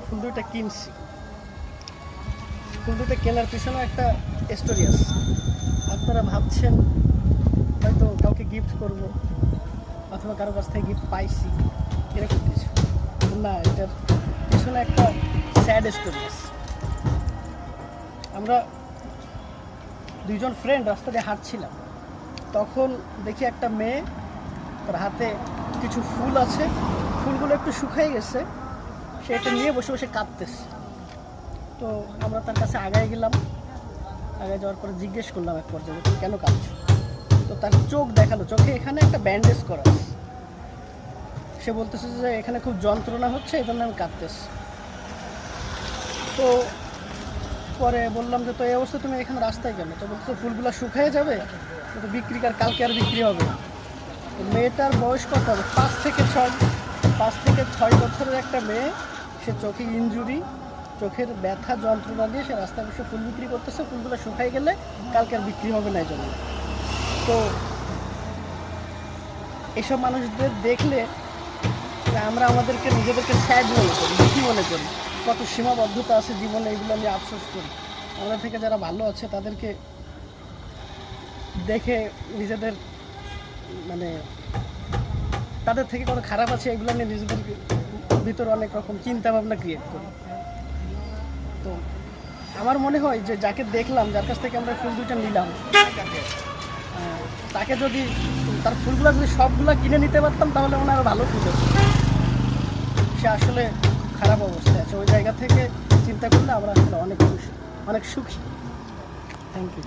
ফুল দুইটা কিনছি। ফুল দুইটা কেনার পিছনে একটা স্টোরি আছে। আপনারা ভাবছেন হয়তো কাউকে গিফট করব অথবা কারো কাছ থেকে গিফট পাইছি এরকম কিছু না, এটার পিছনে একটা স্যাড স্টোরি আছে। আমরা দুইজন ফ্রেন্ড রাস্তা দিয়ে হাঁটছিলাম, তখন দেখি একটা মেয়ে, তার হাতে কিছু ফুল আছে, ফুলগুলো একটু শুকিয়ে গেছে, সে এটা নিয়ে বসে বসে কাঁদতেছে। তো আমরা তার কাছে আগায় গেলাম, আগায় যাওয়ার পরে জিজ্ঞেস করলাম এক পর্যায়ে তুমি কেন কাঁদছো। তো তার চোখ দেখালো, চোখে এখানে একটা ব্যান্ডেজ করা আছে। সে বলতেছে যে এখানে খুব যন্ত্রণা হচ্ছে, এই জন্য আমি কাঁদতেছি। তো পরে বললাম যে তো এই অবস্থা তুমি এখানে রাস্তায় কেন। তো বলতে ফুলগুলো শুকিয়ে যাবে, তো বিক্রি কালকে আর বিক্রি হবে না। মেয়েটার বয়স কত হবে, 5 থেকে 6 বছরের একটা মেয়ে। সে চোখে ইনজুরি, চোখের ব্যথা যন্ত্রণা দিয়ে সে রাস্তায় বসে ফুল বিক্রি করতেছে। ফুলগুলো শুকাই গেলে কালকে আর বিক্রি হবে না এই জন্য। তো এসব মানুষদের দেখলে আমরা আমাদেরকে নিজেদেরকে স্যাড মনে করি, দুঃখী মনে করি। কত সীমাবদ্ধতা আছে জীবনে, এগুলো নিয়ে আফসোস করি। আমাদের থেকে যারা ভালো আছে তাদেরকে দেখে নিজেদের মানে তাদের থেকে কোনো খারাপ আছে এগুলো নিয়ে নিজেদের ভিতরে অনেক রকম চিন্তা ভাবনা ক্রিয়েট করি। তো আমার মনে হয় যে যাকে দেখলাম, যার কাছ থেকে আমরা ফুল দুইটা নিলাম, তাকে যদি তার ফুলগুলো যদি সবগুলো কিনে নিতে পারতাম তাহলে মনে হয় ভালো ফুল হতো। সে আসলে খুব খারাপ অবস্থায় আছে। ওই জায়গা থেকে চিন্তা করলে আমরা আসলে অনেক খুশি, অনেক সুখী। Thank you.